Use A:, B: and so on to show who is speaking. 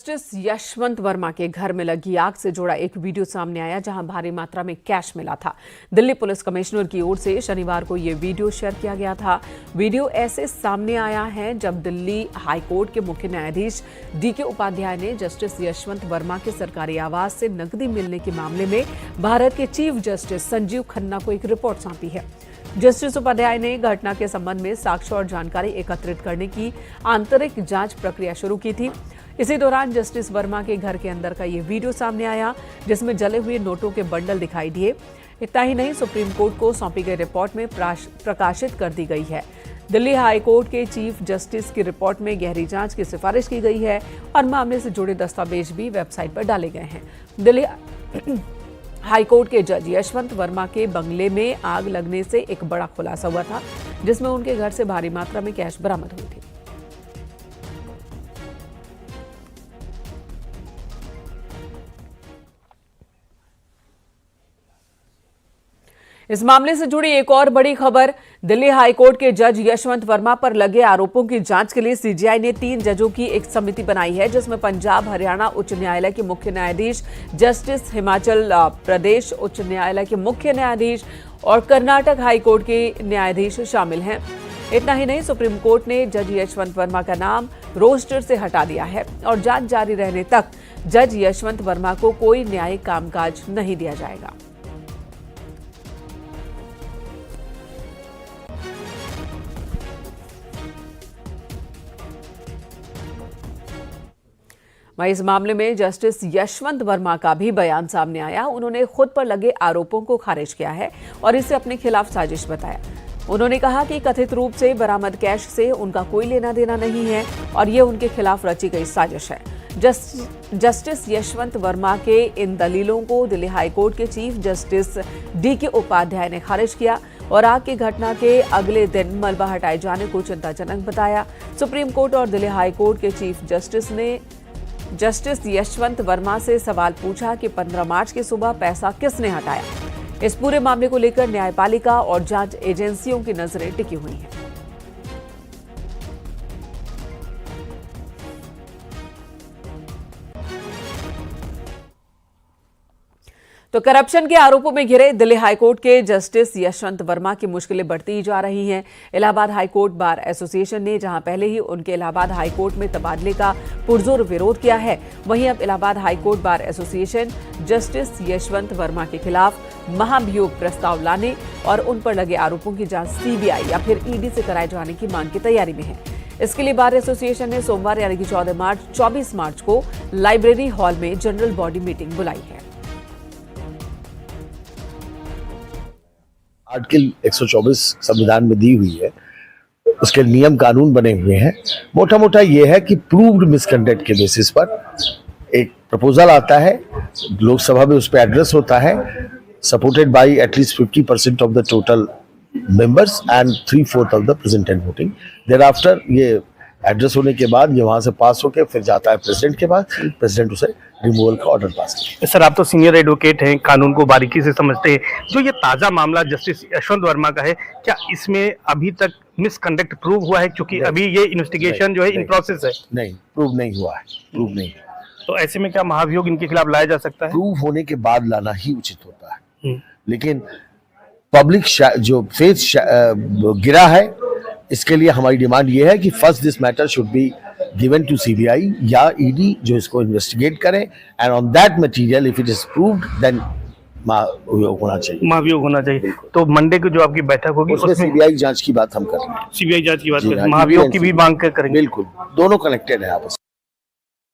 A: Justice Yashwant Verma के घर में लगी आग से जुड़ा एक वीडियो सामने आया जहां भारी मात्रा में कैश मिला था। दिल्ली पुलिस कमिश्नर की ओर से शनिवार को यह वीडियो शेयर किया गया था। वीडियो ऐसे सामने आया है जब दिल्ली हाईकोर्ट के मुख्य न्यायाधीश डीके उपाध्याय ने जस्टिस यशवंत वर्मा के सरकारी आवास से नकदी मिलने के मामले में भारत के चीफ जस्टिस संजीव खन्ना को एक रिपोर्ट सौंपी है। जस्टिस उपाध्याय ने घटना के संबंध में साक्ष्य और जानकारी एकत्रित करने की आंतरिक जांच प्रक्रिया शुरू की थी। इसी दौरान जस्टिस वर्मा के घर के अंदर का ये वीडियो सामने आया जिसमें जले हुए नोटों के बंडल दिखाई दिए। इतना ही नहीं, सुप्रीम कोर्ट को सौंपी गई रिपोर्ट में प्रकाशित कर दी गई है। दिल्ली हाई कोर्ट के चीफ जस्टिस की रिपोर्ट में गहरी जांच की सिफारिश की गई है और मामले से जुड़े दस्तावेज भी वेबसाइट पर डाले गए हैं। दिल्ली हाईकोर्ट के जज यशवंत वर्मा के बंगले में आग लगने से एक बड़ा खुलासा हुआ था जिसमें उनके घर से भारी मात्रा में कैश बरामद हुई थी। इस मामले से जुड़ी एक और बड़ी खबर, दिल्ली हाईकोर्ट के जज यशवंत वर्मा पर लगे आरोपों की जांच के लिए सीजीआई ने 3 जजों की एक समिति बनाई है जिसमें पंजाब हरियाणा उच्च न्यायालय के मुख्य न्यायाधीश, जस्टिस हिमाचल प्रदेश उच्च न्यायालय के मुख्य न्यायाधीश और कर्नाटक हाईकोर्ट के न्यायाधीश शामिल हैं। इतना ही नहीं, सुप्रीम कोर्ट ने जज यशवंत वर्मा का नाम रोस्टर से हटा दिया है और जांच जारी रहने तक जज यशवंत वर्मा को कोई न्यायिक कामकाज नहीं दिया जाएगा। वहीं इस मामले में जस्टिस यशवंत वर्मा का भी बयान सामने आया। उन्होंने खुद पर लगे आरोपों को खारिज किया है और इसे अपने खिलाफ साजिश बताया। उन्होंने कहा कि कथित रूप से बरामद कैश से उनका कोई लेना देना नहीं है और ये उनके खिलाफ रची गई साजिश है। जस्टिस यशवंत वर्मा के इन दलीलों को दिल्ली हाईकोर्ट के चीफ जस्टिस डीके उपाध्याय ने खारिज किया और आग की घटना के अगले दिन मलबा हटाए जाने को चिंताजनक बताया। सुप्रीम कोर्ट और दिल्ली हाईकोर्ट के चीफ जस्टिस ने जस्टिस यशवंत वर्मा से सवाल पूछा कि 15 मार्च की सुबह पैसा किसने हटाया। इस पूरे मामले को लेकर न्यायपालिका और जांच एजेंसियों की नजरें टिकी हुई हैं। तो करप्शन के आरोपों में घिरे दिल्ली हाईकोर्ट के जस्टिस यशवंत वर्मा की मुश्किलें बढ़ती जा रही हैं। इलाहाबाद हाईकोर्ट बार एसोसिएशन ने जहां पहले ही उनके इलाहाबाद हाईकोर्ट में तबादले का पुरजोर विरोध किया है, वहीं अब Allahabad high court bar association justice Yashwant Verma के खिलाफ महाभियोग प्रस्ताव लाने और उन पर लगे आरोपों की जांच सीबीआई या फिर ईडी से कराए जाने की मांग की तैयारी में है। इसके लिए बार एसोसिएशन ने सोमवार यानी कि 24 मार्च को लाइब्रेरी हॉल में जनरल बॉडी मीटिंग बुलाई है।
B: आर्टिकल 124 संविधान में दी हुई है, उसके नियम कानून बने हुए हैं। मोटा मोटा ये है कि प्रूव्ड मिसकंडक्ट के बेसिस पर एक प्रपोजल आता है, लोकसभा में उस पर एड्रेस होता है, supported by at least 50% of the total members and 3/4 of the present and voting. Thereafter ये एड्रेस होने के बाद ये वहां से पास होकर फिर जाता है प्रेसिडेंट के पास, प्रेसिडेंट उसे रिमूवल का ऑर्डर पास करता है।
C: सर, आप तो सीनियर एडवोकेट हैं, कानून को बारीकी से समझते हैं। जो ये ताजा मामला जस्टिस यशवंत वर्मा का है, क्या इसमें अभी तक मिसकंडक्ट प्रूव हुआ है? क्योंकि अभी ये इन्वेस्टिगेशन जो है इन प्रोसेस है।
B: नहीं, प्रूव नहीं हुआ है, प्रूव नहीं।
C: तो ऐसे में क्या महाभियोग इनके खिलाफ लाया जा सकता है?
B: प्रूव होने के बाद लाना ही उचित होता है, लेकिन पब्लिक जो फेथ गिरा है, इसके लिए हमारी डिमांड ये है कि first this matter should be given to CBI या ईडी जो इसको इन्वेस्टिगेट करें, and on that material if it is proved then महाभियोग होना चाहिए।
C: महाभियोग होना चाहिए। तो मंडे को जो आपकी बैठक होगी
B: उसमें सीबीआई जांच की बात हम कर रहे हैं।
C: सीबीआई जांच की बात करें, महाभियोग की भी मांग करेंगे।
B: बिल्कुल, दोनों कनेक्टेड है आपस में।